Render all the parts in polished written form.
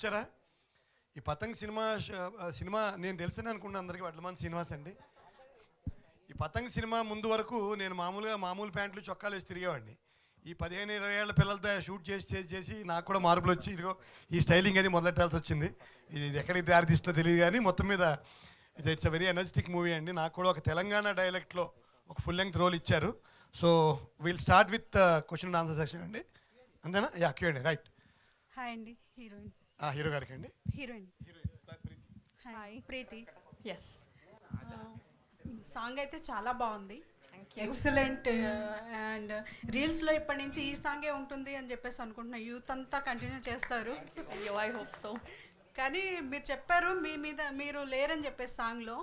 వచ్చారా? ఈ పతంగ్ సినిమా నేను తెలుసని అనుకున్నా అందరికీ, వడ్లమాన్ శ్రీనివాస్ అండి. ఈ పతంగ్ సినిమా ముందు వరకు నేను మామూలు ప్యాంట్లు చొక్కాలు వేసి తిరిగేవాడిని. ఈ 15-20 ఏళ్ల పిల్లలతో షూట్ చేసి నాకు కూడా మార్పులు వచ్చి ఇదిగో ఈ స్టైలింగ్ అది మొదలెట్టాల్సి వచ్చింది. ఇది ఎక్కడికి దారి తీస్తుందో తెలియదు కానీ మొత్తం మీద it's a very energetic movie అండి. నాకు కూడా ఒక తెలంగాణ డైలెక్ట్లో ఒక ఫుల్ లెంగ్త్ రోల్ ఇచ్చారు. So will start with question and answer section అండి. అంతేనా? యా, క్యూండి. రైట్. హాయ్ అండి. హీరోయిన్. హీరో గారికి అండి. హీరోయిన్ హాయ్ ప్రీతి. ఎస్, సాంగ్ అయితే చాలా బాగుంది, ఎక్సలెంట్. అండ్ రీల్స్లో ఇప్పటి నుంచి ఈ సాంగే ఉంటుంది అని చెప్పేసి అనుకుంటున్నా, యూత్ అంతా కంటిన్యూ చేస్తారు. I hope so. కానీ మీరు చెప్పారు మీ మీద మీరు లేరని చెప్పేసి సాంగ్లో.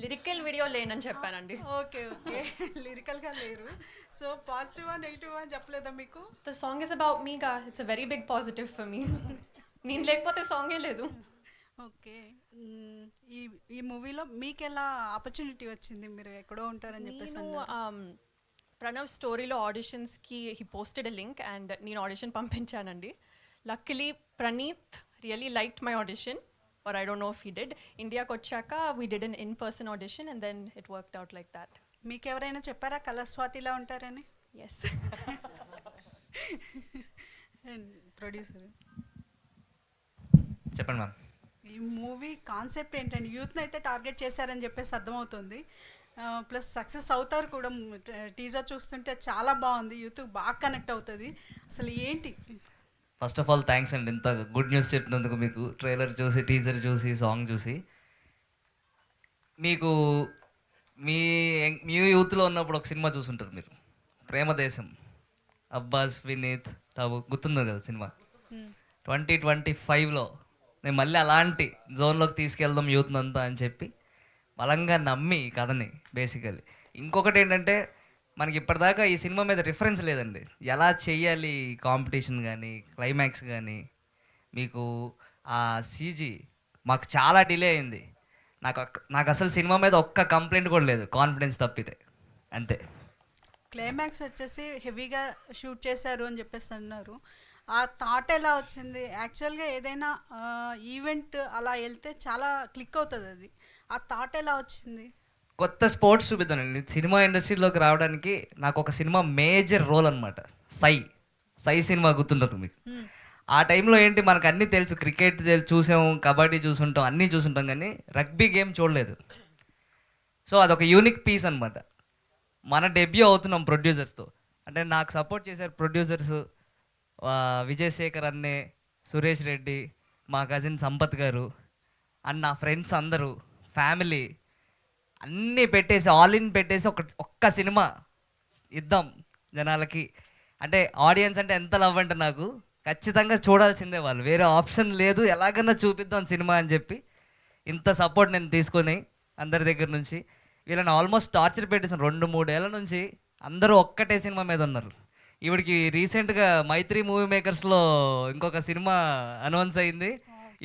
లిరికల్ వీడియో లేనని చెప్పానండి. ఓకే ఓకే, లిరికల్గా లేరు. సో పాజిటివా నెగిటివా అని చెప్పలేదా మీకు? The song is about me గా. It's a very big positive for me. నేను లేకపోతే సాంగే లేదు. ఓకే. ఈ మూవీలో మీకు ఎలా ఆపర్చునిటీ వచ్చింది? మీరు ఎక్కడో ఉంటారని చెప్పేసి నేను ప్రణవ్ స్టోరీలో ఆడిషన్స్కి he posted a link and నేను ఆడిషన్ పంపించానండి. Luckily Praneeth really liked my audition, or I don't know if he did. ఇండియాకి వచ్చాక we did an in-person audition and then it worked out like that. మీకు ఎవరైనా చెప్పారా కలర్ స్వాతిలా ఉంటారని? Yes. Producer చెప్పండి ma'am. ఈ మూవీ కాన్సెప్ట్ ఏంటండి? యూత్ని అయితే టార్గెట్ చేశారని చెప్పేసి అర్థమవుతుంది. ప్లస్ సక్సెస్ అవుతారు కూడా. టీజర్ చూస్తుంటే చాలా బాగుంది, యూత్కి బాగా కనెక్ట్ అవుతుంది. అసలు ఏంటి? ఫస్ట్ ఆఫ్ ఆల్ థ్యాంక్స్ అండి, ఇంత గుడ్ న్యూస్ చెప్పినందుకు. మీకు ట్రైలర్ చూసి, టీజర్ చూసి, సాంగ్ చూసి, మీకు మీ యూత్లో ఉన్నప్పుడు ఒక సినిమా చూసుంటారు మీరు, ప్రేమదేశం. అబ్బాస్, వినీత్, టాబు, గుర్తుంది కదా సినిమా? 2025లో నేను మళ్ళీ అలాంటి జోన్లోకి తీసుకెళ్దాం యూత్ని అంతా అని చెప్పి బలంగా నమ్మి ఈ కథని. బేసికలీ ఇంకొకటి ఏంటంటే, మనకి ఇప్పటిదాకా ఈ సినిమా మీద రిఫరెన్స్ లేదండి. ఎలా చెయ్యాలి కాంపిటీషన్ కానీ, క్లైమాక్స్ కానీ. మీకు ఆ సీజీ మాకు చాలా డిలే అయింది. నాకు అసలు సినిమా మీద ఒక్క కంప్లైంట్ కూడా లేదు, కాన్ఫిడెన్స్ తప్పితే. అంతే. క్లైమాక్స్ వచ్చేసి హెవీగా షూట్ చేశారు అని చెప్పేసి అన్నారు. ఆ థాట్ ఎలా వచ్చింది? యాక్చువల్గా ఏదైనా ఈవెంట్ అలా వెళ్తే చాలా క్లిక్ అవుతుంది అది. ఆ థాట్ ఎలా వచ్చింది? కొత్త స్పోర్ట్స్ చూపిద్దానండి. సినిమా ఇండస్ట్రీలోకి రావడానికి నాకు ఒక సినిమా మేజర్ రోల్ అనమాట. సై సినిమా గుర్తుంటుంది మీకు? ఆ టైంలో ఏంటి, మనకు అన్నీ తెలుసు, క్రికెట్ చూసాం, కబడ్డీ చూసుంటాం, అన్నీ చూసుంటాం, కానీ రగ్బీ గేమ్ చూడలేదు. సో అదొక యూనిక్ పీస్ అనమాట. మన డెబ్యూ అవుతున్నాం ప్రొడ్యూసర్స్తో. అంటే నాకు సపోర్ట్ చేశారు ప్రొడ్యూసర్స్, విజయశేఖర్ అన్నే, సురేష్ రెడ్డి, మా కజిన్ సంపత్ గారు, అండ్ నా ఫ్రెండ్స్ అందరూ, ఫ్యామిలీ అన్నీ పెట్టేసి, ఆల్ ఇన్ పెట్టేసి ఒక్క సినిమా ఇద్దాం జనాలకి. అంటే ఆడియన్స్ అంటే ఎంత లవ్ అంటే నాకు ఖచ్చితంగా చూడాల్సిందే వాళ్ళు, వేరే ఆప్షన్ లేదు, ఎలాగన్నా చూపిద్దాం సినిమా అని చెప్పి ఇంత సపోర్ట్ నేను తీసుకొని అందరి దగ్గర నుంచి. వీళ్ళని ఆల్మోస్ట్ టార్చర్ పెట్టేసాను 2-3 ఏళ్ళ నుంచి. అందరూ ఒక్కటే సినిమా మీద ఉన్నారు. ఇవిడికి రీసెంట్గా మైత్రి మూవీ మేకర్స్లో ఇంకొక సినిమా అనౌన్స్ అయింది.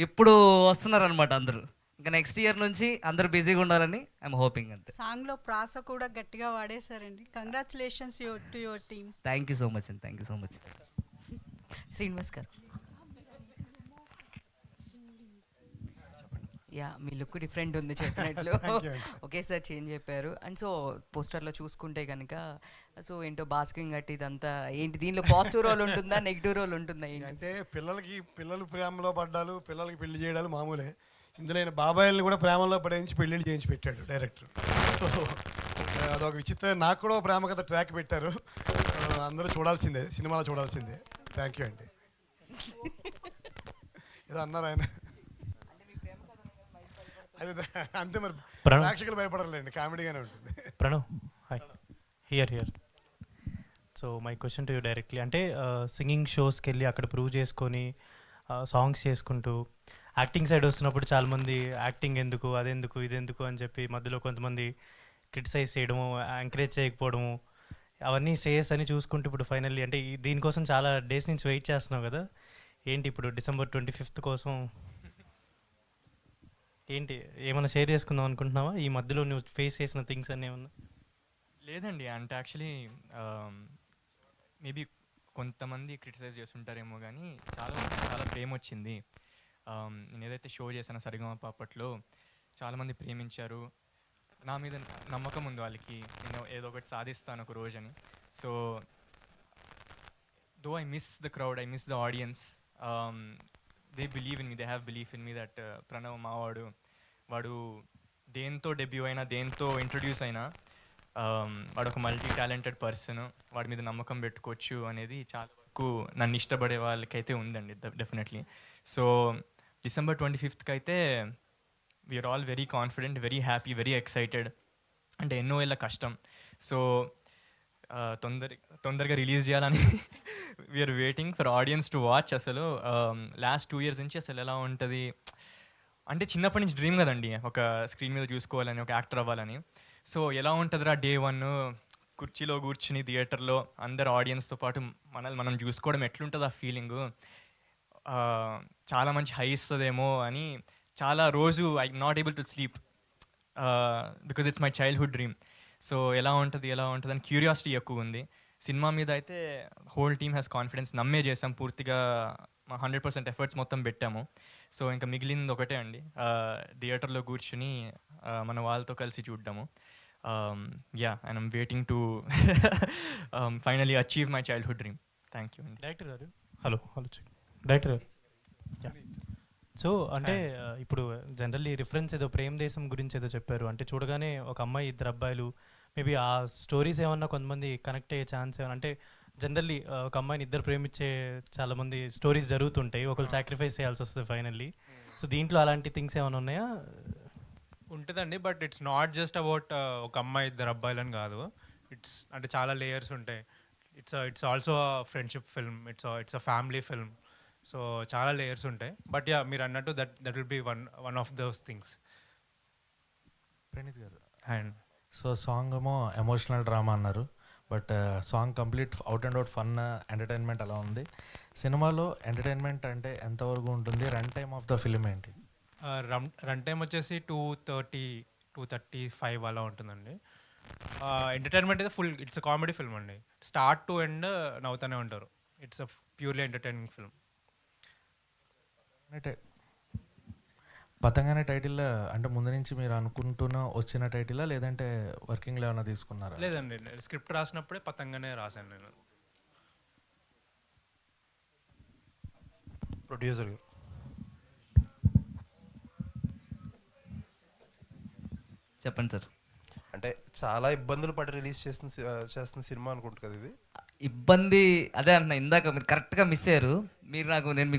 ఇప్పుడు వస్తున్నారు అనమాట అందరూ. ఇంకా నెక్స్ట్ ఇయర్ నుంచి అందరూ బిజీగా ఉండాలని ఐఎమ్ హోపింగ్. అంతే. సాంగ్లో ప్రాస కూడా గట్టిగా వాడేశారండి. Congratulations to your team. Thank you so much అండి, thank you so much. Srinivas గారు, యా మీ లుక్ డిఫరెంట్ ఉంది చెప్పినట్లు. ఒకేసారి చేంజ్ చెప్పారు. అండ్ సో పోస్టర్లో చూసుకుంటే కనుక సో ఏంటో బాస్కింగ్ గట్టి ఇదంతా ఏంటి, దీనిలో పాజిటివ్ రోల్ ఉంటుందా నెగిటివ్ రోల్ ఉంటుందా ఏంటి? అంటే పిల్లలు ప్రేమలో పడ్డాలు, పిల్లలకి పెళ్లి చేయడాలు మామూలే. ఇందులో ఆయన బాబాయిల్ని కూడా ప్రేమలో పడేయించి పెళ్ళిళ్ళు చేయించి పెట్టాడు డైరెక్టర్. సో అదొక విచిత్ర. నాకు కూడా ప్రేమ కథ ట్రాక్ పెట్టారు. అందరూ చూడాల్సిందే, సినిమాలో చూడాల్సిందే. థ్యాంక్ యూ అండి. ఏదో అన్నారు ఆయన. అంతే మరి, ప్రేక్షకులు భయపడలేండి, కామెడీగానే ఉంటుంది. Pranav, hi. Here. So my question to you directly. అంటే సింగింగ్ షోస్కి వెళ్ళి అక్కడ ప్రూవ్ చేసుకొని సాంగ్స్ చేసుకుంటూ యాక్టింగ్ సైడ్ వస్తున్నప్పుడు చాలామంది యాక్టింగ్ ఎందుకు, అదెందుకు, ఇదెందుకు అని చెప్పి మధ్యలో కొంతమంది క్రిటిసైజ్ చేయడము, ఎంకరేజ్ చేయకపోవడము, అవన్నీ శ్రేయస్ అని చూసుకుంటూ ఇప్పుడు ఫైనల్లీ అంటే దీనికోసం చాలా డేస్ నుంచి వెయిట్ చేస్తున్నావు కదా, ఏంటి ఇప్పుడు December 25th కోసం ఏంటి ఏమైనా షేర్ చేసుకుందాం అనుకుంటున్నావా? ఈ మధ్యలో నువ్వు ఫేస్ చేసిన థింగ్స్ అన్నీ ఏమన్నా? లేదండి, అంటే యాక్చువల్లీ మేబీ కొంతమంది క్రిటిసైజ్ చేస్తుంటారేమో, కానీ చాలా ప్రేమ వచ్చింది. నేను ఏదైతే షో చేశానో సరిగమప అప్పట్లో చాలామంది ప్రేమించారు. నా మీద నమ్మకం ఉంది వాళ్ళకి, నేను ఏదో ఒకటి సాధిస్తాను ఒక రోజని. So though I miss the crowd, I miss the audience, they believe in me, they have belief in me that Pranav మావాడు వాడు దేంతో డెబ్యూ అయినా దేంతో ఇంట్రడ్యూస్ అయినా వాడు ఒక మల్టీ టాలెంటెడ్ పర్సన్, వాడి మీద నమ్మకం పెట్టుకోవచ్చు అనేది చాలా వరకు నన్ను ఇష్టపడే వాళ్ళకైతే ఉందండి డెఫినెట్లీ. సో December 25th అయితే we are all very confident, very happy, very excited. అంటే ఎన్నో ఏళ్ళ కష్టం. సో తొందరగా రిలీజ్ చేయాలని we are waiting for audience to watch. అసలు లాస్ట్ 2 years నుంచి అసలు ఎలా ఉంటుంది అంటే చిన్నప్పటి నుంచి డ్రీమ్ కదండి ఒక స్క్రీన్ మీద చూసుకోవాలని, ఒక యాక్టర్ అవ్వాలని. సో ఎలా ఉంటుందిరా డే 1 కుర్చీలో కూర్చుని థియేటర్లో అందరు ఆడియన్స్తో పాటు మనల్ని మనం చూసుకోవడం ఎట్లుంటుంది ఆ ఫీలింగు, చాలా మంచి హై ఇస్తుందేమో అని చాలా రోజు I not able to sleep because it's my childhood dream. So ఎలా ఉంటుంది అని క్యూరియాసిటీ ఎక్కువ ఉంది. సినిమా మీద అయితే హోల్ టీమ్ హ్యాస్ కాన్ఫిడెన్స్, నమ్మే చేసాం పూర్తిగా, మా 100% ఎఫర్ట్స్ మొత్తం పెట్టాము. సో ఇంకా మిగిలింది ఒకటే అండి, థియేటర్లో కూర్చుని మన వాళ్ళతో కలిసి చూడ్డాము. Yeah, and I'm waiting to finally achieve my childhood dream. Thank you అండి. డైరెక్టర్ గారు హలో డైరెక్టర్ గారు. సో అంటే ఇప్పుడు జనరల్లీ రిఫరెన్స్ ఏదో ప్రేమ్ దేశం గురించి ఏదో చెప్పారు, అంటే చూడగానే ఒక అమ్మాయి 2 అబ్బాయిలు మేబీ ఆ స్టోరీస్ ఏమన్నా కొంతమంది కనెక్ట్ అయ్యే ఛాన్స్ ఏమన్నా, అంటే జనరల్లీ ఒక అమ్మాయిని 2 ప్రేమించే చాలామంది స్టోరీస్ జరుగుతుంటాయి, ఒకరు సాక్రిఫైస్ చేయాల్సి వస్తుంది ఫైనల్లీ. సో దీంట్లో అలాంటి థింగ్స్ ఏమైనా ఉన్నాయా? ఉంటుందండి, but it's not just about ఒక అమ్మాయి 2 అబ్బాయిలని కాదు. ఇట్స్ అంటే చాలా లేయర్స్ ఉంటాయి. It's also friendship film, it's a family film. So చాలా లేయర్స్ ఉంటాయి. బట్ యా, మీరు అన్నట్టు that will be one of those things. Praneeth గారు, అండ్ సో సాంగ్ ఏమో ఎమోషనల్ డ్రామా అన్నారు, but song complete out and out fun entertainment అలా ఉంది. సినిమాలో ఎంటర్టైన్మెంట్ అంటే ఎంతవరకు ఉంటుంది? Run time of the film ఏంటి? రన్ టైం వచ్చేసి 2:35 అలా ఉంటుందండి. ఎంటర్టైన్మెంట్ అయితే full, it's a comedy film అండి. స్టార్ట్ టు ఎండ్ నవ్వుతూనే ఉంటారు. It's a purely entertaining film. Patang అనే టైటిల్ అంటే ముందు నుంచి మీరు అనుకుంటున్న వచ్చిన టైటిలా, లేదంటే వర్కింగ్లో ఏమైనా తీసుకున్నారా? లేదండి, స్క్రిప్ట్ రాసినప్పుడే పతంగనే రాశాను నేను. ప్రొడ్యూసర్ గారు, చెప్పండి సార్. అంటే చాలా ఇబ్బందులు పడి రిలీజ్ చేస్తున్న సినిమా అనుకుంటు కదా ఇది? ఇబ్బంది అదే అన్న, ఇందాక మీరు కరెక్ట్గా మిస్ అయ్యారు. మీరు నాకు నేను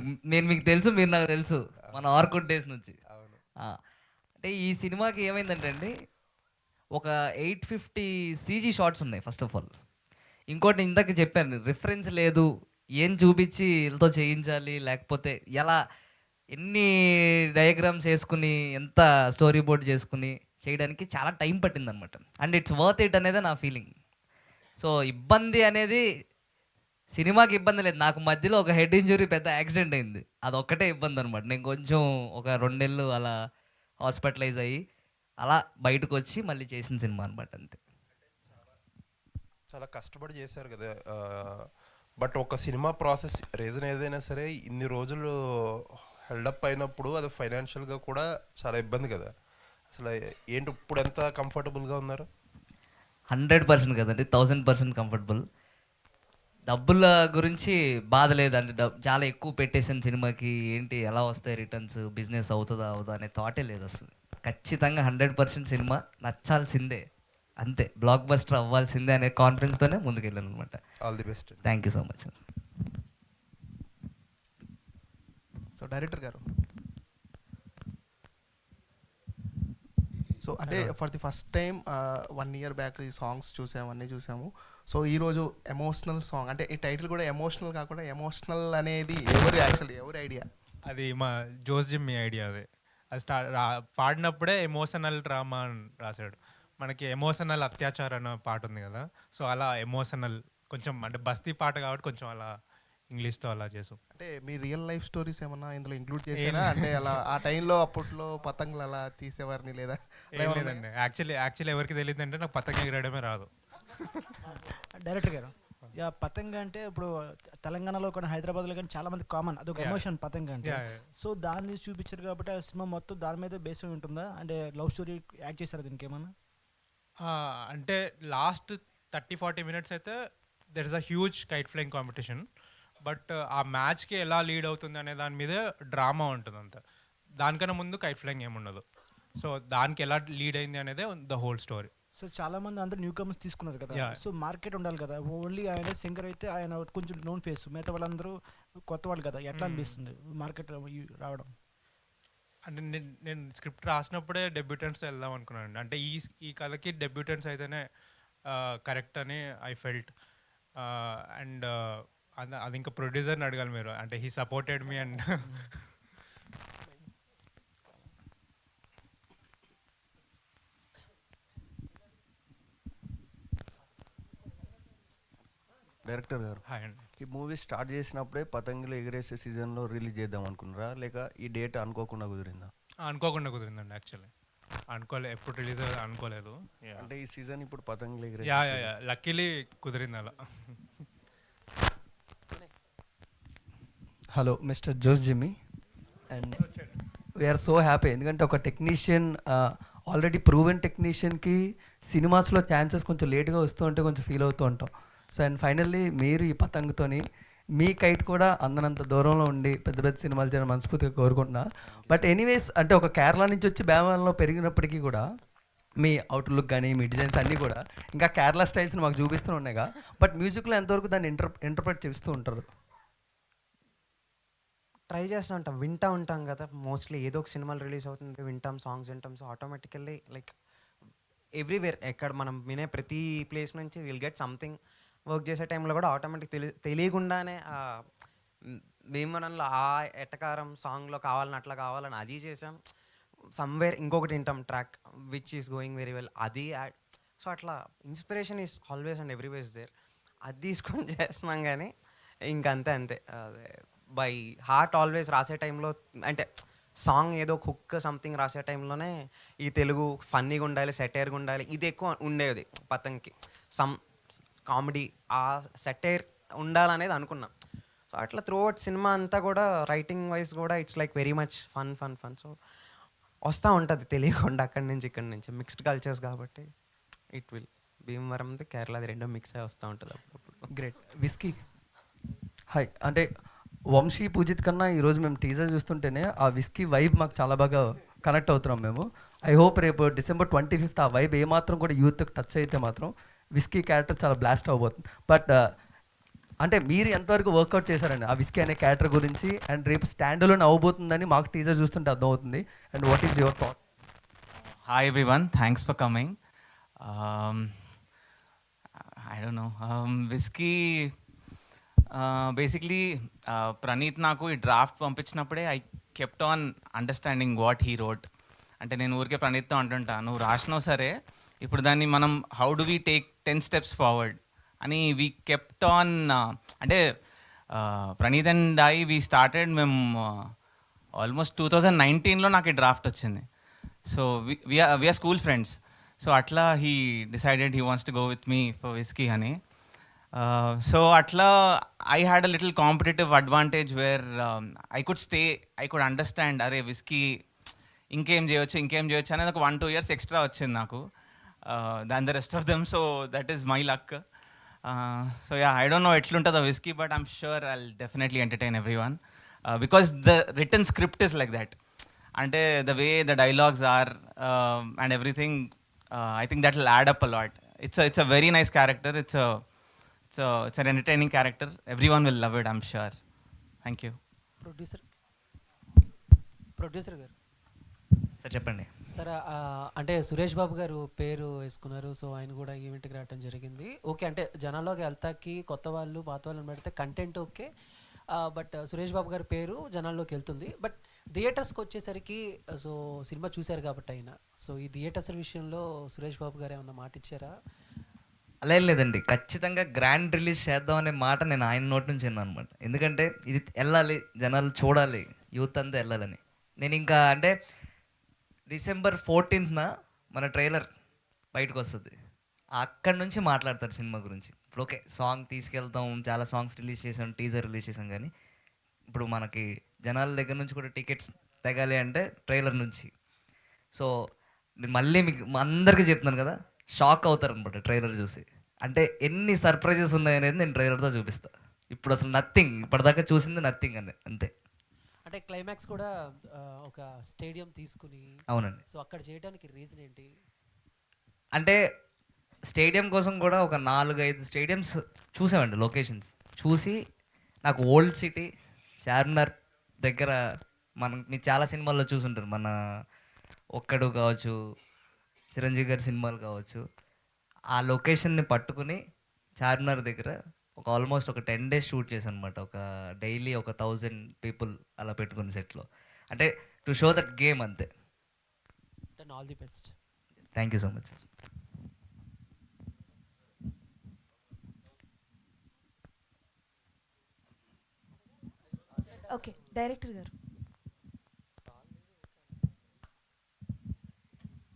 మీకు తెలుసు, మీరు నాకు తెలుసు మన ఆర్కుడ్ డేస్ నుంచి. అంటే ఈ సినిమాకి ఏమైందంటే అండి, ఒక 850 CG షార్ట్స్ ఉన్నాయి ఫస్ట్ ఆఫ్ ఆల్. ఇంకోటి ఇందాక చెప్పాను, రిఫరెన్స్ లేదు, ఏం చూపించి వీళ్ళతో చేయించాలి, లేకపోతే ఎలా ఎన్ని డయాగ్రామ్స్ వేసుకుని ఎంత స్టోరీ బోర్డ్ చేసుకుని చేయడానికి చాలా టైం పట్టిందనమాట. అండ్ ఇట్స్ వర్త్ ఇట్ అనేది నా ఫీలింగ్. సో ఇబ్బంది అనేది సినిమాకి ఇబ్బంది లేదు, నాకు మధ్యలో ఒక హెడ్ ఇంజురీ పెద్ద యాక్సిడెంట్ అయింది, అదొక్కటే ఇబ్బంది అనమాట. నేను కొంచెం ఒక 2 నెలలు అలా హాస్పిటలైజ్ అయ్యి అలా బయటకు వచ్చి మళ్ళీ చేసిన సినిమా అనమాట, అంతే. చాలా కష్టపడి చేశారు కదా, బట్ ఒక సినిమా ప్రాసెస్ రీజన్ ఏదైనా సరే ఇన్ని రోజులు హెల్డప్ అయినప్పుడు అది ఫైనాన్షియల్గా కూడా చాలా ఇబ్బంది కదా. అసలు ఏంటి ఇప్పుడు ఎంత కంఫర్టబుల్గా ఉన్నారు? 100% కదండి, 1000% కంఫర్టబుల్. డబ్బుల గురించి బాధ లేదండి, చాలా ఎక్కువ పెట్టేసాను సినిమాకి, ఏంటి ఎలా వస్తాయి రిటర్న్స్, బిజినెస్ అవుతుందా అవుదా అనే థాటే లేదు అసలు. ఖచ్చితంగా 100% సినిమా నచ్చాల్సిందే, అంతే, బ్లాక్ బస్టర్ అవ్వాల్సిందే అనే కాన్ఫిడెన్స్తోనే ముందుకెళ్ళాను అనమాట. All the best. Thank you so much. So director గారు, సో అంటే for the first time 1 year back ఈ సాంగ్స్ చూసాము, అన్నీ చూసాము. సో ఈరోజు ఎమోషనల్ సాంగ్, అంటే ఈ టైటిల్ కూడా ఎమోషనల్ కాకుండా ఎమోషనల్ అనేది ఎవరి ఐడియా? అది మా జోస్ జిమ్మీ ఐడియా. అది పాడినప్పుడే ఎమోషనల్ డ్రామా అని రాశాడు. మనకి ఎమోషనల్ అత్యాచారం అన్న పాట ఉంది కదా, సో అలా ఎమోషనల్ కొంచెం అంటే బస్తీ పాట కాబట్టి కొంచెం అలా ఇంగ్లీష్తో అలా చేసాం. అంటే మీ రియల్ లైఫ్ స్టోరీస్ ఏమన్నా ఇందులో ఇంక్లూడ్ చేశారా? అంటే అలా ఆ టైంలో అప్పట్లో పతంగులు అలా తీసేవారిని లేదా? లేదండి, యాక్చువల్లీ ఎవరికి తెలియదు అంటే నాకు పతంగ ఎగరడమే రాదు. డైరెక్టర్ గారు, యా పతంగ అంటే ఇప్పుడు తెలంగాణలో కానీ హైదరాబాద్లో కానీ చాలా మంది కామన్ అదొక Yeah. ఎమోషన్ పతంగ అంటే. Yeah, yeah. సో దాన్ని చూపించారు కాబట్టి ఆ సినిమా మొత్తం దాని మీద బేస్ అయి ఉంటుందా అంటే లవ్ స్టోరీ యాక్ట్ చేశారు దీనికి ఏమన్నా? అంటే లాస్ట్ 30-40 మినిట్స్ అయితే there is a huge kite flying competition. But ఆ మ్యాచ్కి ఎలా లీడ్ అవుతుంది అనే దాని మీదే డ్రామా ఉంటుంది అంత. దానికన్నా ముందు కైట్ ఫ్లయింగ్ ఏముండదు. సో దానికి ఎలా లీడ్ అయింది అనేదే ద హోల్ స్టోరీ. సో చాలా మంది అందరూ న్యూ కమర్స్ తీసుకున్నారు కదా. Yeah. సో మార్కెట్ ఉండాలి కదా. ఓన్లీ ఆయన సింగర్ అయితే ఆయన కొంచెం నోన్ ఫేస్, మిగతా వాళ్ళందరూ కొత్త వాళ్ళు కదా. ఎట్లా అనిపిస్తుంది మార్కెట్ రావడం? అంటే నేను స్క్రిప్ట్ రాసినప్పుడే డెబ్యూటెంట్స్ వెళ్దాం అనుకున్నాను. అంటే ఈ కథకి డెబ్యూటెంట్స్ అయితేనే కరెక్ట్ అని ఐ ఫెల్ట్. అండ్ అది ఇంకా ప్రొడ్యూసర్ని అడగాలి మీరు. అంటే he supported me and director గారు, హాయ్ అండి. ఈ మూవీ స్టార్ట్ చేసినప్పుడే పతంగులు ఎగిరేసే సీజన్లో రిలీజ్ చేద్దాం అనుకున్నారా, లేక ఈ డేట్ అనుకోకుండా కుదిరిందా? అనుకోకుండా కుదిరిందండి యాక్చువల్లీ. ఎప్పుడు రిలీజ్ అనుకోలేదు. అంటే ఈ సీజన్ ఇప్పుడు పతంగులు యా ఎగిరే లక్కీలీ కుదిరింది అలా. Hello mister Jose Jimmy, and we are so happy ఎందుకంటే ఒక టెక్నీషియన్ ఆల్రెడీ ప్రూవెన్ టెక్నీషియన్కి సినిమాస్లో ఛాన్సెస్ కొంచెం లేట్గా వస్తూ ఉంటే కొంచెం ఫీల్ అవుతూ ఉంటాం. సో అండ్ ఫైనల్లీ మీరు ఈ పతంగుతోని మీ కైట్ కూడా అందనంత దూరంలో ఉండి పెద్ద పెద్ద సినిమాలు చేయడం మనస్ఫూర్తిగా కోరుకుంటున్నా. బట్ ఎనీవేస్ అంటే ఒక కేరళ నుంచి వచ్చి బేమన్లో పెరిగినప్పటికీ కూడా మీ అవుట్లుక్ కానీ మీ డిజైన్స్ అన్నీ కూడా ఇంకా కేరళ స్టైల్స్ని మాకు చూపిస్తూ ఉన్నాయిగా. బట్ మ్యూజిక్లో ఎంతవరకు దాన్ని ఇంటర్ప్రెట్ చేస్తూ ఉంటారు? ట్రై చేస్తూ ఉంటాం, వింటూ ఉంటాం కదా. మోస్ట్లీ ఏదో ఒక సినిమాలు రిలీజ్ అవుతుంది, వింటాం, సాంగ్స్ వింటాం. సో ఆటోమేటికల్లీ లైక్ ఎవ్రీవేర్ ఎక్కడ మనం వినే ప్రతి ప్లేస్ నుంచి విల్ గెట్ సంథింగ్. వర్క్ చేసే టైంలో కూడా ఆటోమేటిక్ తెలియకుండానే భీమవరంలో ఆ ఎటకారం సాంగ్లో కావాలని అట్లా కావాలని అది చేసాం. సమ్వేర్ ఇంకొకటి వింటాం track which is going very well, అది యాడ్. సో అట్లా inspiration is always and everyways there. అది తీసుకొని చేస్తున్నాం కానీ ఇంకంతే అంతే. బై హార్ట్ ఆల్వేస్ రాసే టైంలో అంటే సాంగ్ ఏదో హుక్ సంథింగ్ రాసే టైంలోనే ఈ తెలుగు ఫన్నీగా ఉండాలి, సెటైర్గా ఉండాలి, ఇది ఎక్కువ ఉండేది పతంగ్కి. సమ్ కామెడీ ఆ సెటైర్ ఉండాలనేది అనుకున్నాం. సో అట్లా త్రూ అవుట్ సినిమా అంతా కూడా రైటింగ్ వైజ్ కూడా it's like very much fun. So వస్తూ ఉంటుంది తెలియకుండా అక్కడి నుంచి ఇక్కడి నుంచి మిక్స్డ్ కల్చర్స్ కాబట్టి ఇట్ విల్ భీమవరంది కేరళది రెండో మిక్స్ అయి వస్తూ ఉంటుంది అప్పుడప్పుడు. గ్రేట్. Whisky hi. అంటే వంశీ పూజిత్ కన్నా ఈరోజు మేము టీజర్ చూస్తుంటేనే ఆ విస్కీ వైబ్ మాకు చాలా బాగా కనెక్ట్ అవుతున్నాం మేము. ఐ హోప్ రేపు December 25th ఆ వైబ్ ఏమాత్రం కూడా యూత్కి టచ్ అయితే మాత్రం విస్కీ క్యారెక్టర్ చాలా బ్లాస్ట్ అవబోతుంది. బట్ అంటే మీరు ఎంతవరకు వర్కౌట్ చేశారండి ఆ విస్కీ అనే క్యారెక్టర్ గురించి, అండ్ రేపు స్టాండ్లోనే అవ్వబోతుందని మాకు టీజర్ చూస్తుంటే అర్థమవుతుంది. And what is your thought? Hi everyone, thanks for coming. I don't know whisky basically Praneeth నాకు ఈ డ్రాఫ్ట్ పంపించినప్పుడే I kept on understanding what he wrote. అంటే నేను ఊరికే ప్రణీత్తో అంటుంటా, నువ్వు రాసినావు సరే ఇప్పుడు దాన్ని మనం how do we take 10 steps forward అని వీ కెప్ట్ ఆన్. అంటే ప్రణీత్ అండ్ వీ స్టార్టెడ్ మేము ఆల్మోస్ట్ 2019లో నాకు ఈ డ్రాఫ్ట్ వచ్చింది. So we're school friends. So అట్లా he decided he wants to go with me for whisky అని. సో అట్లా I had a little competitive advantage where I could understand అరే whisky ఇంకేం చేయొచ్చు అనేది ఒక 1-2 years ఎక్స్ట్రా వచ్చింది నాకు than the rest of them. So that is my luck. So yeah, I don't know ఎట్లుంటుందో whisky, but I'm sure I'll definitely entertain every one because the written script is like that. అంటే the way the dialogues are and everything, I think that will add up a lot. It's a very nice character. It's an entertaining character. Everyone will love it, I'm sure. Thank you. Producer గారు sir చెప్పండి sir. అంటే సురేష్ బాబు గారు పేరు వేసుకున్నారు, so ఆయన కూడా ఈవెంట్కి రావడం జరిగింది. ఓకే, అంటే జనాల్లోకి వెళ్తాకి కొత్త వాళ్ళు పాత వాళ్ళని పెడితే content okay, but Suresh Babu గారి పేరు జనాల్లోకి వెళ్తుంది. బట్ థియేటర్స్కి వచ్చేసరికి సో సినిమా చూశారు కాబట్టి ఆయన, సో ఈ థియేటర్స్ విషయంలో సురేష్ బాబు గారు ఏమన్నా మాట ఇచ్చారా? అలా ఏం లేదండి, ఖచ్చితంగా గ్రాండ్ రిలీజ్ చేద్దాం అనే మాట నేను ఆయన నోటి నుంచి విన్నాను అనమాట. ఎందుకంటే ఇది వెళ్ళాలి, జనాలు చూడాలి, యూత్ అంతా వెళ్ళాలని. నేను ఇంకా అంటే December 14th మన ట్రైలర్ బయటకు వస్తుంది, అక్కడి నుంచి మాట్లాడతారు సినిమా గురించి. ఇప్పుడు ఓకే సాంగ్ తీసుకెళ్తాం, చాలా సాంగ్స్ రిలీజ్ చేసాం, టీజర్ రిలీజ్ చేసాం, కానీ ఇప్పుడు మనకి జనాల దగ్గర నుంచి కూడా టికెట్స్ తెగాలి అంటే ట్రైలర్ నుంచి. సో నేను మళ్ళీ మీకు అందరికీ చెప్తున్నాను కదా, షాక్ అవుతారనమాట ట్రైలర్ చూసి. అంటే ఎన్ని సర్ప్రైజెస్ ఉన్నాయనేది నేను ట్రైలర్తో చూపిస్తాను. ఇప్పుడు అసలు నథింగ్, ఇప్పటిదాకా చూసింది నథింగ్ అంతే. అంటే క్లైమాక్స్ కూడా ఒక స్టేడియం తీసుకుని. అవునండి. సో అక్కడ చేయడానికి రీజన్ ఏంటి? అంటే స్టేడియం కోసం కూడా ఒక 4-5 స్టేడియంస్ చూసామండి, లొకేషన్స్ చూసి నాకు ఓల్డ్ సిటీ చార్మినార్ దగ్గర మీరు చాలా సినిమాల్లో చూసుంటారు, మన ఒక్కడు కావచ్చు, చిరంజీవి గారి సినిమాలు కావచ్చు, ఆ లొకేషన్ని పట్టుకుని చార్మినార్ దగ్గర ఒక ఆల్మోస్ట్ ఒక 10 days షూట్ చేశాను అనమాట. ఒక డైలీ ఒక 1000 people అలా పెట్టుకుని సెట్లో. అంటే టు షో దట్ గేమ్ అంతే. All the best. Thank you so much. Okay, director గారు.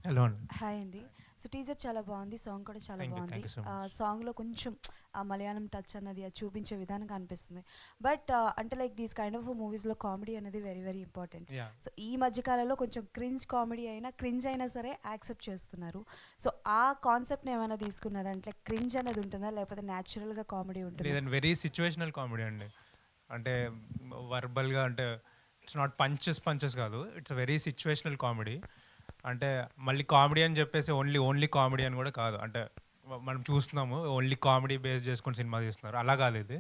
హలో అండి. హాయ్ అండి. సో టీజర్ చాలా బాగుంది, సాంగ్ కూడా చాలా Thank you, బాగుంది. thank you so much. సాంగ్లో కొంచెం ఆ మలయాళం టచ్ అన్నది అది చూపించే విధానంగా అనిపిస్తుంది. బట్ అంటే లైక్ దీస్ కైండ్ ఆఫ్ మూవీస్లో కామెడీ అనేది very very important. Yeah. So ఈ మధ్యకాలంలో కొంచెం క్రింజ్ అయినా సరే యాక్సెప్ట్ చేస్తున్నారు. సో ఆ కాన్సెప్ట్ని ఏమైనా తీసుకున్నారా? అంటే క్రింజ్ అనేది ఉంటుందా, లేకపోతే న్యాచురల్గా కామెడీ ఉంటుందా? లేదండి, వెరీ సిచ్యువేషనల్ కామెడీ అండి. అంటే వర్బల్గా, అంటే ఇట్స్ నాట్ పంచెస్ కాదు, ఇట్స్ వెరీ సిచ్యువేషనల్ కామెడీ. అంటే మళ్ళీ కామెడీ అని చెప్పేసి ఓన్లీ కామెడీ అని కూడా కాదు. అంటే మనం చూస్తున్నాము ఓన్లీ కామెడీ బేస్ చేసుకుని సినిమా తీస్తున్నారు, అలా కాదు ఇది.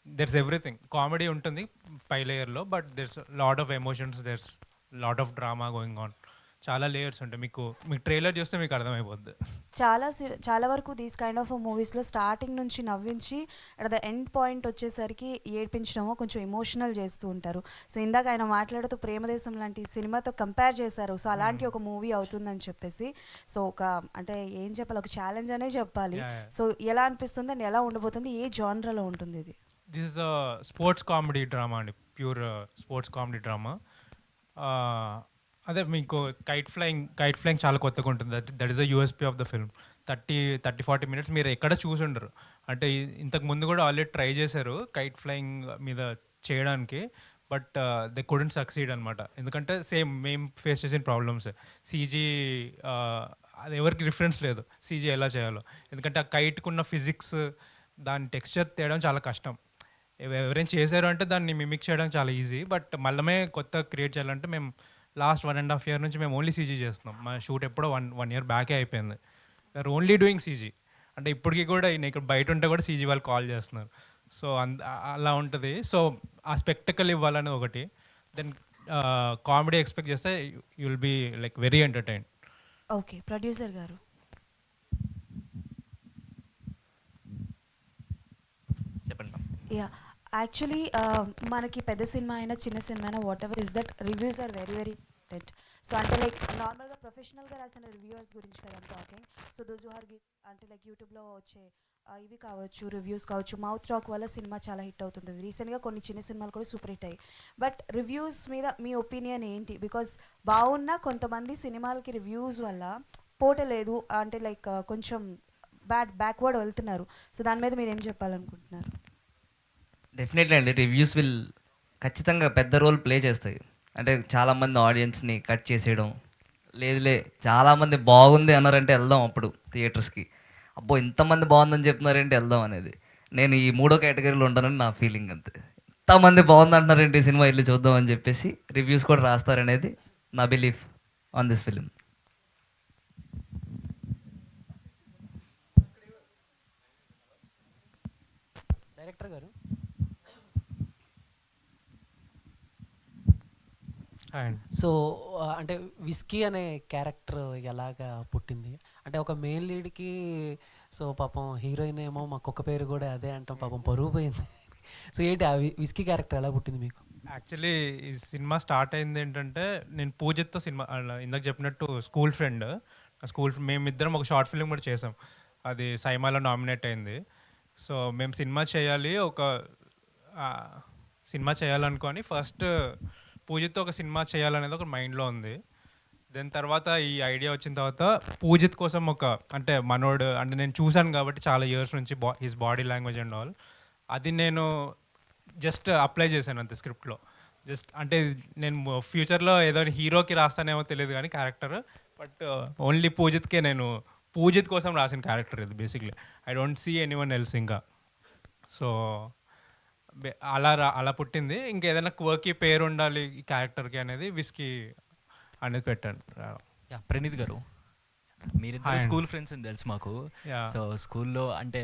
There's everything. కామెడీ ఉంటుంది పై లేయర్లో, but there's lot of emotions, there's lot of drama going on. చాలా లేయర్స్ ఉంటాయి. మీకు ట్రైలర్ చూస్తే మీకు అర్థమైపోద్ది. చాలా వరకు దీస్ కైండ్ ఆఫ్ మూవీస్లో స్టార్టింగ్ నుంచి నవ్వించి అట్ ద ఎండ్ పాయింట్ వచ్చేసరికి ఏడ్పించడమో కొంచెం ఎమోషనల్ చేస్తూ ఉంటారు. సో ఇందాక ఆయన మాట్లాడుతూ ప్రేమదేశం లాంటి సినిమాతో కంపేర్ చేశారు. సో అలాంటి ఒక మూవీ అవుతుందని చెప్పేసి, సో ఒక అంటే ఏం చెప్పాలి, ఒక ఛాలెంజ్ అనే చెప్పాలి. సో ఎలా అనిపిస్తుంది అండ్ ఎలా ఉండబోతుంది, ఏ జానర్లో ఉంటుంది ఇది? This is sports comedy drama అండి, ప్యూర్ స్పోర్ట్స్ కామెడీ డ్రామా. అదే మీకు కైట్ ఫ్లయింగ్ చాలా కొత్తగా ఉంటుంది. That is the USP of the film. 30-40 minutes మీరు ఎక్కడ చూసి ఉండరు. అంటే ఇంతకు ముందు కూడా ఆల్రెడీ ట్రై చేశారు కైట్ ఫ్లయింగ్ మీద చేయడానికి, బట్ దే కుడెంట్ సక్సీడ్ అనమాట. ఎందుకంటే సేమ్ మేము ఫేస్ చేసిన ప్రాబ్లమ్స్. సీజీ అది ఎవరికి రిఫరెన్స్ లేదు సీజీ ఎలా చేయాలో. ఎందుకంటే ఆ కైట్కున్న ఫిజిక్స్, దాని టెక్స్చర్ తేయడం చాలా కష్టం. ఎవరైనా చేశారు అంటే దాన్ని మిమిక్ చేయడం చాలా ఈజీ, బట్ మళ్ళమే కొత్త క్రియేట్ చేయాలంటే మేము లాస్ట్ 1.5 year నుంచి మేము ఓన్లీ సీజీ చేస్తున్నాం. మా షూట్ ఎప్పుడో 1 year బ్యాకే అయిపోయింది. We are only doing CG. అంటే ఇప్పటికీ కూడా ఇక్కడ బయట ఉంటే కూడా సీజీ వాళ్ళు కాల్ చేస్తున్నారు. సో అలా ఉంటుంది. సో ఆ స్పెక్టకల్ ఇవ్వాలని ఒకటి, దెన్ కామెడీ ఎక్స్పెక్ట్ చేస్తే you will be like very entertain. Okay, producer గారు. చెప్పండి. యా, యాక్చువల్లీ మనకి పెద్ద సినిమా అయినా చిన్న సినిమా అయినా whatever is that, reviews are very very important. So అంటే లైక్ నార్మల్గా ప్రొఫెషనల్గా రాసిన రివ్యూవర్స్ గురించి కదా talking. So those who are అంటే లైక్ యూట్యూబ్లో వచ్చే ఇవి కావచ్చు, రివ్యూస్ కావచ్చు, మౌత్ టాక్ వల్ల సినిమా చాలా హిట్ అవుతుంటుంది. రీసెంట్గా కొన్ని చిన్న సినిమాలు కూడా సూపర్ హిట్ అయ్యాయి. బట్ రివ్యూస్ మీద మీ ఒపీనియన్ ఏంటి? బికాస్ బాగున్నా కొంతమంది సినిమాలకి రివ్యూస్ వల్ల పోటలేదు, అంటే లైక్ కొంచెం బ్యాక్వర్డ్ వెళ్తున్నారు. సో దాని మీద మీరు ఏం చెప్పాలనుకుంటున్నారు? డెఫినెట్లీ అండి, రివ్యూస్ విల్ ఖచ్చితంగా పెద్ద రోల్ ప్లే చేస్తాయి. అంటే చాలామంది ఆడియన్స్ని కట్ చేసేయడం, లేదులే చాలామంది బాగుంది అన్నారంటే వెళ్దాం అప్పుడు థియేటర్స్కి, అబ్బో ఇంతమంది బాగుందని చెప్తున్నారేంటి వెళ్దాం అనేది. నేను ఈ 3వ కేటగిరీలో ఉంటానని నా ఫీలింగ్ అంతే. ఇంతమంది బాగుంది అంటున్నారేంటి సినిమా వెళ్ళి చూద్దాం అని చెప్పేసి రివ్యూస్ కూడా రాస్తారనేది నా belief on this film. Director గారు, సో అంటే విస్కీ అనే క్యారెక్టర్ ఎలాగా పుట్టింది? అంటే ఒక మెయిన్ లీడ్కి, సో పాపం హీరోయిన్ ఏమో మాకొక్క పేరు కూడా అదే అంటాం, పాపం పరువు పోయింది. సో ఏంటి ఆ విస్కీ క్యారెక్టర్ ఎలా పుట్టింది మీకు? యాక్చువల్లీ ఈ సినిమా స్టార్ట్ అయింది ఏంటంటే, నేను పూజిత్తో సినిమా ఇందాక చెప్పినట్టు స్కూల్ ఫ్రెండ్, మేమిద్దరం ఒక షార్ట్ ఫిల్మ్ కూడా చేసాం, అది సైమాలో నామినేట్ అయింది. సో మేము సినిమా చేయాలనుకొని ఫస్ట్ పూజిత్తో ఒక సినిమా చేయాలనేది ఒక మైండ్లో ఉంది. దెన్ తర్వాత ఈ ఐడియా వచ్చిన తర్వాత పూజిత్ కోసం ఒక అంటే మనోడు అంటే నేను చూశాను కాబట్టి చాలా ఇయర్స్ నుంచి his body language and all అది నేను జస్ట్ అప్లై చేశాను అంతే స్క్రిప్ట్లో. జస్ట్ అంటే నేను ఫ్యూచర్లో ఏదో హీరోకి రాస్తానేమో తెలియదు కానీ క్యారెక్టర్, బట్ ఓన్లీ పూజిత్కే నేను పూజిత్ కోసం రాసిన క్యారెక్టర్ ఇది basically. I don't see anyone else ఇంకా. సో అలా పుట్టింది. ఇంకేదైనా క్వర్కి పేరు ఉండాలి ఈ క్యారెక్టర్కి అనేది విస్కీ అనేది పెట్టాను. యా ప్రణీత్ గారు, మీరిద్దరు స్కూల్ ఫ్రెండ్స్ అని తెలుసు మాకు. సో స్కూల్లో అంటే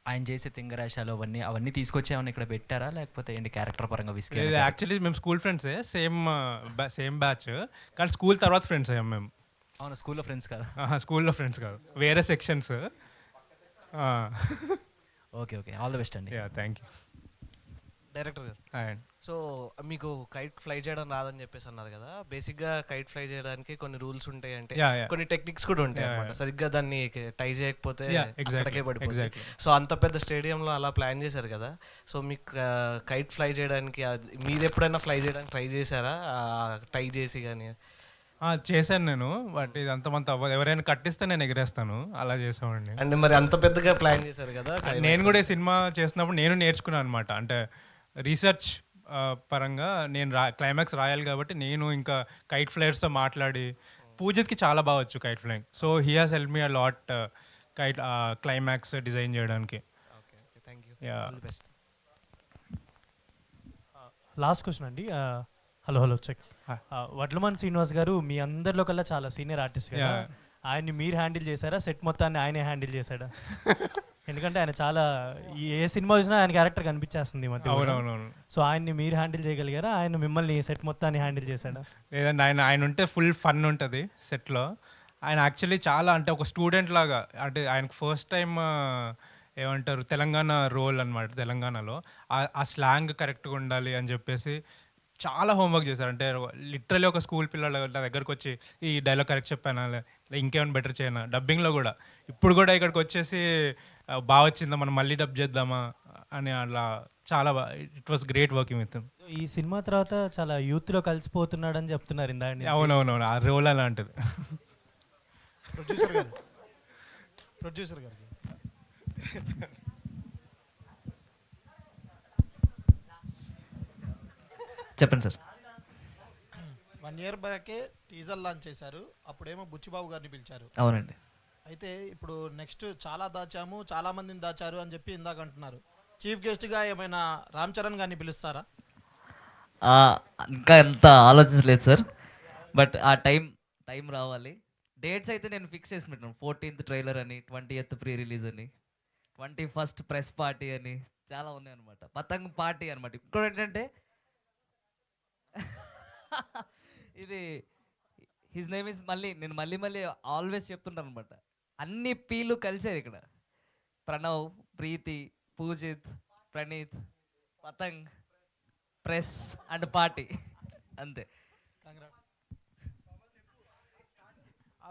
ఆయన చేసే తింగరాశాలు అవన్నీ తీసుకొచ్చి ఏమన్నా ఇక్కడ పెట్టారా, లేకపోతే ఏంటి క్యారెక్టర్ పరంగా విస్కీ? యాక్చువల్లీ మేము స్కూల్ ఫ్రెండ్సే, సేమ్ బ్యాచ్, కానీ స్కూల్ తర్వాత ఫ్రెండ్స్ అయ్యాం మేము. అవును, స్కూల్లో ఫ్రెండ్స్ కాదు. స్కూల్లో ఫ్రెండ్స్ కాదు, వేరే sections. Okay okay, all the best అండి. Thank you. డైరెక్టర్ గారు, సో మీకు కైట్ ఫ్లై చేయడం రాదని చెప్పేసి అన్నారు కదా. బేసిక్గా కైట్ ఫ్లై చేయడానికి కొన్ని రూల్స్ ఉంటాయి, అంటే కొన్ని టెక్నిక్స్ కూడా ఉంటాయి అన్నమాట. సరిగ్గా దాన్ని టై చేయకపోతే అక్కడికే పడిపోతుంది. సో అంత పెద్ద స్టేడియంలో అలా ప్లాన్ చేశారు కదా. సో మీకు కైట్ ఫ్లై చేయడానికి మీరు ఎప్పుడైనా ఫ్లై చేయడానికి ట్రై చేశారా, టై చేసి కానీ? చేశాను నేను, బట్ ఇది అంతమంత అవ్వదు. ఎవరైనా కట్టిస్తే నేను ఎగరేస్తాను, అలా చేసామండి. అంటే మరి అంత పెద్దగా ప్లాన్ చేశారు కదా. నేను కూడా ఈ సినిమా చేసినప్పుడు నేను నేర్చుకున్నాను అనమాట. అంటే రీసెర్చ్ పరంగా నేను క్లైమాక్స్ రాయాలి కాబట్టి నేను ఇంకా కైట్ ఫ్లైయర్స్తో మాట్లాడి, పూజిత్కి చాలా బాగా వచ్చు kite flying. So he has help me a lot kite climax design చేయడానికి. లాస్ట్ క్వశ్చన్ అండి. Hello check. వడ్లమాన్ శ్రీనివాస్ గారు మీ అందరిలో కల్లా చాలా సీనియర్ ఆర్టిస్ట్ కదా. ఆయన్ని మీరు హ్యాండిల్ చేశారా, సెట్ మొత్తాన్ని ఆయనే హ్యాండిల్ చేశాడా? ఎందుకంటే ఆయన చాలా ఏ సినిమా చూసినా ఆయన క్యారెక్టర్ కనిపించేస్తుంది మధ్య. అవునవునవును. సో ఆయన్ని మీరు హ్యాండిల్ చేయగలిగారా, ఆయన మిమ్మల్ని సెట్ మొత్తాన్ని హ్యాండిల్ చేశాడా? లేదండి, ఆయన ఉంటే ఫుల్ ఫన్ ఉంటుంది సెట్లో. ఆయన యాక్చువల్లీ చాలా అంటే ఒక స్టూడెంట్ లాగా, అంటే ఆయనకు ఫస్ట్ టైం ఏమంటారు తెలంగాణ రోల్ అనమాట. తెలంగాణలో ఆ స్లాంగ్ కరెక్ట్గా ఉండాలి అని చెప్పేసి చాలా హోంవర్క్ చేశారు. అంటే లిటరలీ ఒక స్కూల్ పిల్లల నా దగ్గరకు వచ్చి ఈ డైలాగ్ కరెక్ట్ చెప్పానా, ఇంకేమైనా బెటర్ చేయనా, డబ్బింగ్లో కూడా ఇప్పుడు కూడా ఇక్కడికి వచ్చేసి బాగా వచ్చిందా, మనం మళ్ళీ డబ్ చేద్దామా అని అలా చాలా బాగా. It was great working with him. ఈ సినిమా తర్వాత చాలా యూత్లో కలిసిపోతున్నాడు అని చెప్తున్నారు ఇందాక. అవునవునవును, ఆ రోల్ అలాంటిది. ప్రొడ్యూసర్ గారికి చెప్పండి సార్. 1 year బ్యాకే టీజర్ లాంచ్ చేశారు, అప్పుడేమో బుచ్చిబాబు గారిని పిలిచారు. అవునండి. అయితే ఇప్పుడు నెక్స్ట్ చాలా దాచాము, చాలా మందిని దాచారు అని చెప్పి ఇందాక అంటున్నారు. చీఫ్ గెస్ట్గా ఏమైనా రామ్ చరణ్ గారిని పిలుస్తారా? ఇంకా ఎంత ఆలోచించలేదు సార్, బట్ ఆ టైం రావాలి. డేట్స్ అయితే నేను ఫిక్స్ చేసి పెట్టాను. 14th ట్రైలర్ అని, 20th ప్రీ రిలీజ్ అని, 21st ప్రెస్ పార్టీ అని చాలా ఉన్నాయి అనమాట. పతంగ్ పార్టీ అనమాట. ఇప్పుడు ఏంటంటే ఇది హిజ్ నేమ్ ఇస్ నేను మళ్ళీ ఆల్వేస్ చెప్తుంటాను అనమాట. అన్ని పీలు కలిసారు ఇక్కడ. Pranav, Preethi, Poojith, Praneeth, Patang, press and party, అంతే.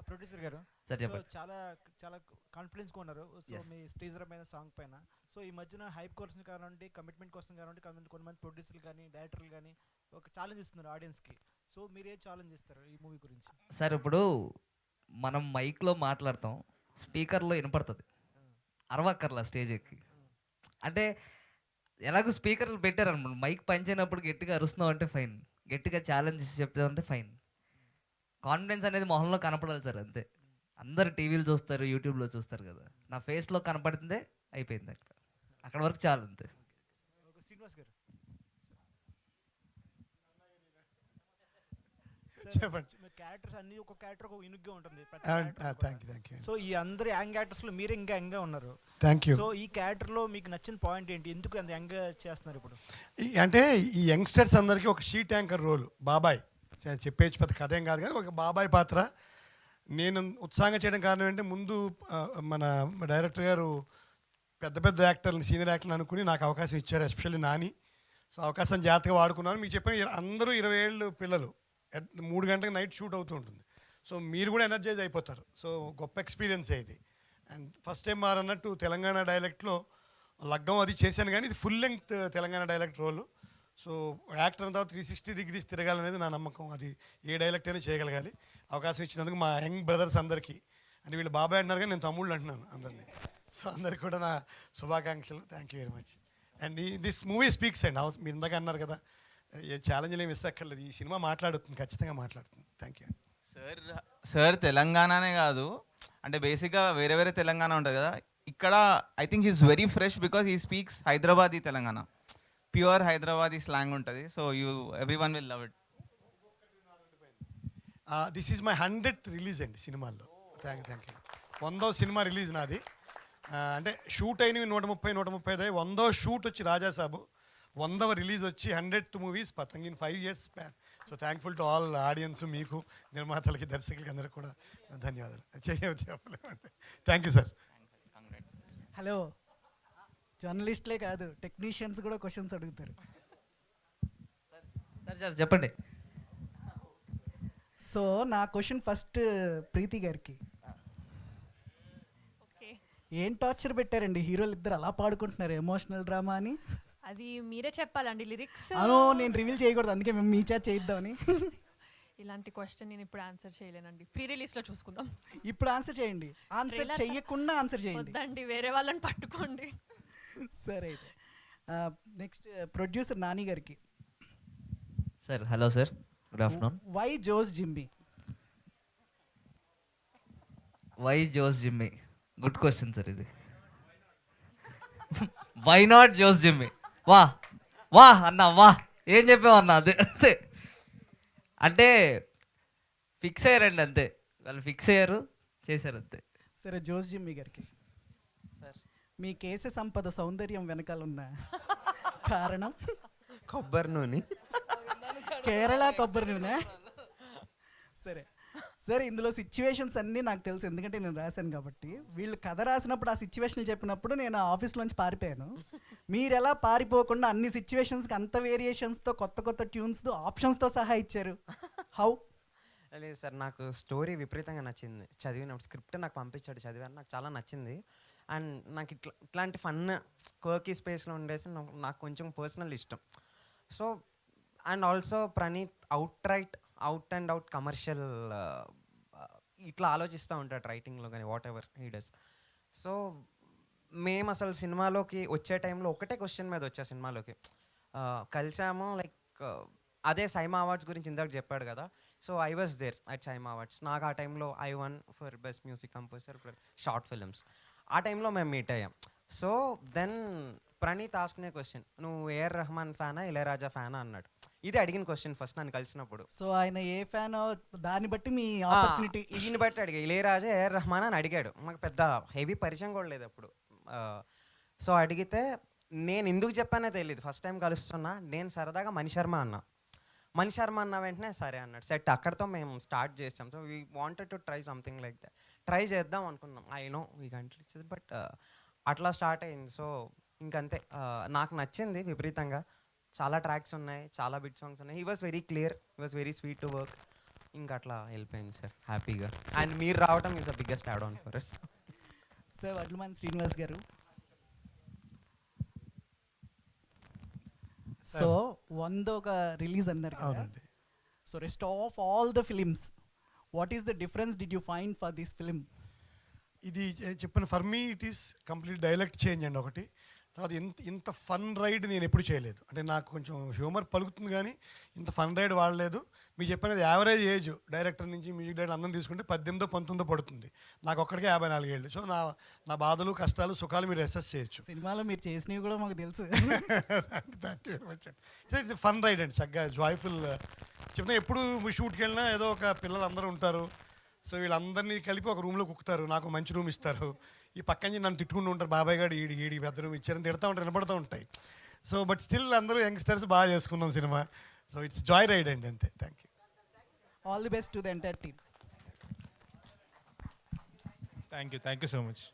ప్రొడ్యూసర్ గారు సార్ చెప్పండి. చాలా చాలా కాన్ఫిడెన్స్గా ఉన్నారు. సో మీ టీజర్ పైన, సాంగ్ పైన. సో ఈ మధ్యన హైప్ కోసం కానివ్వండి, కమిట్మెంట్ కోసం కానివ్వండి, కొంతమంది ప్రొడ్యూసర్లు కానీ డైరెక్టర్లు కానీ ఒక ఛాలెంజ్ ఇస్తున్నారు ఆడియన్స్కి. సో మీరు ఏ ఛాలెంజ్ ఇస్తారు ఈ మూవీ గురించి? సార్ ఇప్పుడు మనం మైక్లో మాట్లాడతాం, స్పీకర్లో వినపడుతుంది, అరవక్కర్లా స్టేజ్ ఎక్కి. అంటే ఎలాగో స్పీకర్లు పెట్టారనమాట. మైక్ పనిచేయనప్పుడు గట్టిగా అరుస్తున్నాం అంటే ఫైన్, గట్టిగా ఛాలెంజ్ చెప్తామంటే ఫైన్. కాన్ఫిడెన్స్ అనేది మొహంలో కనపడాలి సార్, అంతే. అందరు టీవీలు చూస్తారు, యూట్యూబ్లో చూస్తారు కదా, నా ఫేస్లో కనపడుతుందే అయిపోయింది. అక్కడ వరకు చాలు, అంతే. శ్రీనివాస్ గారు చెప్పండి. క్యారెక్టర్స్ అన్ని ఒక క్యారెక్టర్ ఒక యూనిక్గా ఉంటుంది. Thank you. సో ఈ అందరి యంగ్ యాక్టర్స్లో మీరు ఇంకా యంగ్గా ఉన్నారు. Thank you. సో ఈ క్యారెక్టర్లో మీకు నచ్చిన పాయింట్ ఏంటి, ఎందుకు అంత యంగ్గా చేస్తున్నారు ఇప్పుడు? అంటే ఈ యంగ్స్టర్స్ అందరికీ ఒక షీ ట్యాంకర్ రోల్, బాబాయ్ చెప్పేసి పెద్ద కథ ఏం కాదు కానీ ఒక బాబాయ్ పాత్ర నేను ఉత్సాహంగా చేయడం కారణం ఏంటంటే, ముందు మన డైరెక్టర్ గారు పెద్ద పెద్ద యాక్టర్ని, సీనియర్ యాక్టర్ని అనుకుని నాకు అవకాశం ఇచ్చారు, ఎస్పెషల్లీ నాని. సో అవకాశం జాగ్రత్తగా వాడుకున్నాను. మీకు చెప్పిన అందరూ 20 ఏళ్ళు పిల్లలు, 3 గంటలకు నైట్ షూట్ అవుతూ ఉంటుంది. సో మీరు కూడా ఎనర్జైజ్ అయిపోతారు. సో గొప్ప ఎక్స్పీరియన్సే ఇది. అండ్ ఫస్ట్ టైం అన్నట్టు తెలంగాణ డైలెక్ట్లో లగ్గం అది చేశాను, కానీ ఇది full length Telangana dialect role. So actor అంతా 360 డిగ్రీస్ తిరగాలనేది నా నమ్మకం. అది ఏ డైలెక్ట్ అయినా చేయగలగాలి. అవకాశం ఇచ్చినందుకు మా యంగ్ బ్రదర్స్ అందరికీ, అంటే వీళ్ళు బాబాయ్ అంటున్నారు కానీ నేను తమ్ముళ్ళు అంటున్నాను అందరినీ. సో అందరికి కూడా నా శుభాకాంక్షలు. Thank you very much. And this movie speaks and మీరు ఇందాక అన్నారు కదా, ఏ ఛాలెంజ్లు ఏమి ఇస్తక్కర్లేదు, ఈ సినిమా మాట్లాడుతుంది, ఖచ్చితంగా మాట్లాడుతుంది. Thank you. సార్ తెలంగాణనే కాదు, అంటే బేసిక్గా వేరే వేరే తెలంగాణ ఉంటుంది కదా, ఇక్కడ I think he's very fresh because he speaks Hyderabadi Telangana, pure Hyderabadi slang ఉంటుంది. So every one will love it. This is my 100th release అండి సినిమాల్లో. Thank you. 100వ సినిమా రిలీజ్ నాది. అంటే షూట్ అయినవి 130 100వ షూట్ వచ్చి రాజాసాబు, 100వ రిలీజ్ వచ్చి 100th movies Patang in 5 years span. So thankful to all audiences, మీకు, నిర్మాతలకి, దర్శకులకి అందరికీ కూడా ధన్యవాదాలు. చెప్పలేమండి. Thank you sir. హలో, జర్నలిస్ట్లే కాదు టెక్నీషియన్స్ కూడా క్వశ్చన్స్ అడుగుతారు. సార్ చెప్పండి. సో నా క్వశ్చన్ ఫస్ట్ ప్రీతి గారికి. ఏం టార్చర్ పెట్టారండి హీరోలు ఇద్దరు అలా పాడుకుంటున్నారు ఎమోషనల్ డ్రామా అని? అది మీరే చెప్పాలండి లిరిక్స్. అను నేను రివీల్ చేయకూడదు, అందుకే మేము మీ చేత చేయిద్దామని. ఇలాంటి క్వశ్చన్ నేను ఇప్పుడు ఆన్సర్ చేయలేనండి, ప్రీ రిలీజ్లో చూసుకుందాం. ఇప్పుడు ఆన్సర్ చేయండి, ఆన్సర్ చెయ్యకుండా ఆన్సర్ చేయండి. వద్దండి, వేరే వాళ్ళని పట్టుకోండి. సరే అయితే నెక్స్ట్ ప్రొడ్యూసర్ నాని గారికి. Sir hello sir, good afternoon. Why Jose Jimmy? Why Jose Jimmy? Good question sir ఇది. Why not Jose Jimmy? వా వా అన్న, వా ఏం చెప్పావు అన్న, అదే అంతే. అంటే ఫిక్స్ అయ్యారండి అంతే, వాళ్ళు ఫిక్స్ అయ్యారు, చేశారు అంతే. సరే జోస్ జిమ్మీ గారికి, మీ కేశ సంపద సౌందర్యం వెనకాల ఉన్న కారణం? కొబ్బరి నూనె. కేరళ కొబ్బరి నూనె. సరే సరే, ఇందులో సిచ్యువేషన్స్ అన్నీ నాకు తెలుసు, ఎందుకంటే నేను రాశాను కాబట్టి. వీళ్ళు కథ రాసినప్పుడు ఆ సిచ్యువేషన్లు చెప్పినప్పుడు నేను ఆఫీస్లోంచి పారిపోయాను. మీరు ఎలా పారిపోకుండా అన్ని సిచ్యువేషన్స్కి అంత వేరియేషన్స్తో, కొత్త కొత్త ట్యూన్స్తో, ఆప్షన్స్తో సహా ఇచ్చారు? హౌ? లేదు సార్, నాకు స్టోరీ విపరీతంగా నచ్చింది. చదివినప్పుడు స్క్రిప్ట్ నాకు పంపించాడు, చదివాను, నాకు చాలా నచ్చింది. అండ్ నాకు ఇట్లాంటి ఫన్ కోకీ స్పేస్లో ఉండేసి నాకు కొంచెం పర్సనల్ ఇష్టం. So and also Praneeth out and out commercial ఇట్లా ఆలోచిస్తూ ఉంటాడు రైటింగ్లో కానీ, what ever he does. So మేము అసలు సినిమాలోకి వచ్చే టైంలో ఒకటే క్వశ్చన్ మీద వచ్చా సినిమాలోకి. కలిసాము, లైక్ అదే సైమా అవార్డ్స్ గురించి ఇందాక చెప్పాడు కదా. So I was there at SIIMA awards. నాకు ఆ టైంలో I won for best music composer for short films. ఆ టైంలో మేము మీట్ అయ్యాం. సో దెన్ ప్రణీత్ ఆస్క్నే క్వశ్చన్, నువ్వు ఏఆర్ రెహమాన్ ఫ్యానా ఇళయరాజా ఫ్యానా అన్నాడు. ఇది అడిగిన క్వశ్చన్ ఫస్ట్ నన్ను కలిసినప్పుడు. సో ఆయన ఏ ఫ్యాన్ దాన్ని బట్టి మీ ఆపర్చునిటీ, ఈయన బట్టి అడిగా, ఇళయరాజా ఏఆర్ రెహమాన్ అని అడిగాడు. మాకు పెద్ద హెవీ పరిచయం కూడా లేదు అప్పుడు. సో అడిగితే నేను ఎందుకు చెప్పానే తెలియదు. ఫస్ట్ టైం కలుస్తున్నా, నేను సరదాగా మణిశర్మ అన్నా. మణిశర్మ అన్న వెంటనే సరే అన్నాడు. సెట్ అక్కడితో మేము స్టార్ట్ చేసాం. So we wanted to try something like that. Try చేద్దాం అనుకున్నాం. I know we country, but అట్లా స్టార్ట్ అయింది. సో ఇంకంతే, నాకు నచ్చింది విపరీతంగా. చాలా ట్రాక్స్ ఉన్నాయి, చాలా బిట్ సాంగ్స్ ఉన్నాయి. He was very clear, he was very sweet to work. ఇంకా అట్లా వెళ్ళిపోయింది సార్ హ్యాపీగా. అండ్ మీరు రావడం is the biggest add on for us. Sir Vadlaman Srinivas గారు, సో 100వ రిలీజ్ అన్నారు కదా. So rest of all the films, what is the difference did you find for this film? ఇది చెప్పిన for me it is complete dialect change అండి ఒకటి. తర్వాత ఇంత fun ride నేను ఎప్పుడు చేయలేదు. అంటే నాకు కొంచెం హ్యూమర్ పలుకుతుంది కానీ ఇంత ఫన్ రైడ్ వాడలేదు. మీకు చెప్పినది యావరేజ్ ఏజ్ డైరెక్టర్ నుంచి మ్యూజిక్ డైరెక్టర్ అందరం తీసుకుంటే 18-19 పడుతుంది. నాకు ఒక్కడికే 54 ఏళ్ళు. సో నా బాధలు, కష్టాలు, సుఖాలు మీరు అసెస్ చేయొచ్చు. సినిమాలో మీరు చేసినవి కూడా మాకు తెలుసు. Thank you very much. It's fun ride అండి, చక్కగా జాయ్ఫుల్. చెప్తున్నా ఎప్పుడు షూట్కి వెళ్ళినా ఏదో ఒక పిల్లలు అందరూ ఉంటారు. సో వీళ్ళందరినీ కలిపి ఒక రూమ్లో కుక్కుతారు, నాకు మంచి రూమ్ ఇస్తారు. ఈ పక్క నుంచి నన్ను తిట్టుకుంటూ ఉంటారు, బాబాయ్ గారు ఈడి పెద్ద రూమ్ ఇచ్చారని తిడతా ఉంటారు, వినపడుతూ ఉంటాయి. సో బట్ స్టిల్ అందరూ యంగ్స్టర్స్ బాగా చేసుకున్నాం cinema. So it's joy ride అండి, అంతే. Thank you. All the best to the entire team. Thank you so much.